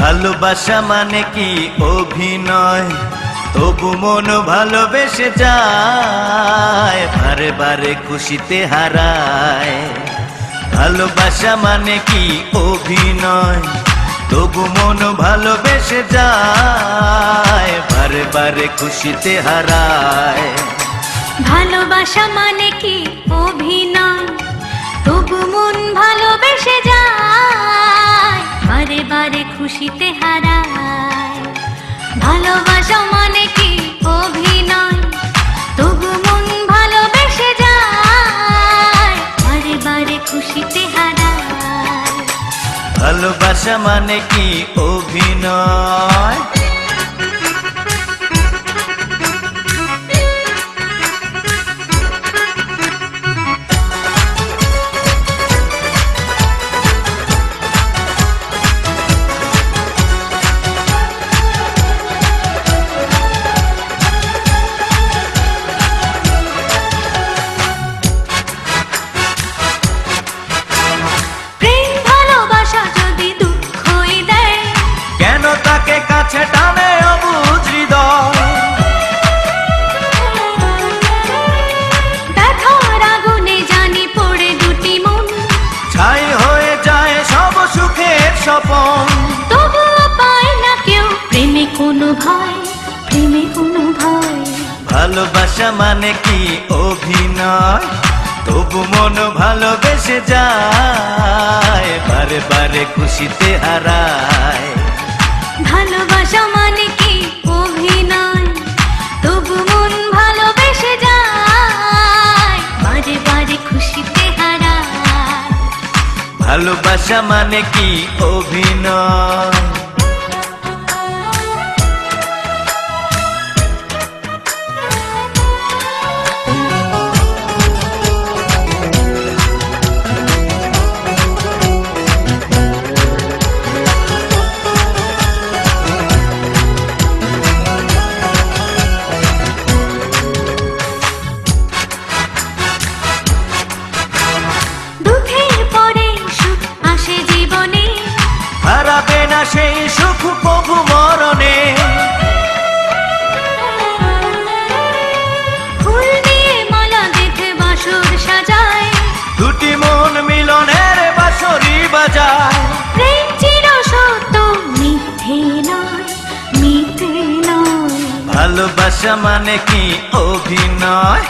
ভালোবাসা মানে কি অভিনয়, তবু মন ভালোবেসে যায়, বারে বারে খুশিতে হারায়। ভালোবাসা মানে কি অভিনয়, তবু মন ভালোবেসে যায়, বারে বারে খুশিতে হারায়। ভালোবাসা মানে কি অভিনয়, তবু মন ভালোবেসে যায়, বারে বারে খুশিতে হারায়। ভালোবাসা মানে কি অভিনয়, তবু মন ভালোবেসে যায়, বারে বারে খুশিতে হারায়। ভালোবাসা মানে কি অভিনয়। তাকে কাছে টানে অবুঝ হৃদয়, ব্যথার আগুনে জানি পড়ে দুটি মন, ছাই হয়ে যায় সব সুখের স্বপন। তবুও পায় না কেউ প্রেমে কোনো ভয়, প্রেমে কোনো ভয়। ভালোবাসা মানে কি অভিনয়, তবু মন ভালোবেসে যায়, বারে বারে খুশিতে হারায়। ভালোবাসা মানে কি অভিনয়, তবু মন ভালোবেসে যায়, বারে বারে খুশিতে হারায়। ভালোবাসা মানে কি অভিনয়। হারাবে না সেই সুখ প্রভু মরণে, ফুল দিয়ে মালা গেঁথে বাসর সাজায়, দুটি মন মিলনের বাঁশরি বাজায়। প্রেম চির সত্য, মিথ্যে নয়, মিথ্যে নয়। ভালোবাসা মানে কি অভিনয়,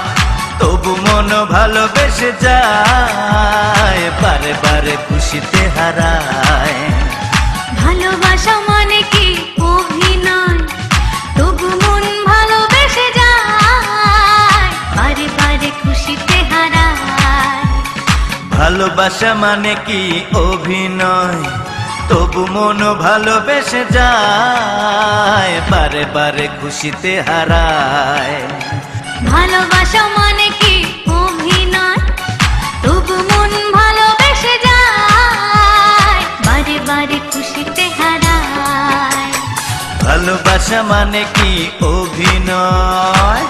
তবু মন ভালোবেসে যায়, বারে বারে খুশিতে হারায়। ভালোবাসা মানে কি অভিনয়, তবু মন ভালোবেসে যায়, বারে বারে খুশিতে হারায়। ভালোবাসা মানে কি অভিনয়, তবু মন ভালোবেসে যায়, বারে বারে খুশিতে হারায়। ভালোবাসা মানে কি অভিনয়, তবু মন ভালোবেসে যায়, বারে বারে খুশিতে হারায়। ভালোবাসা মানে কি অভিনয়।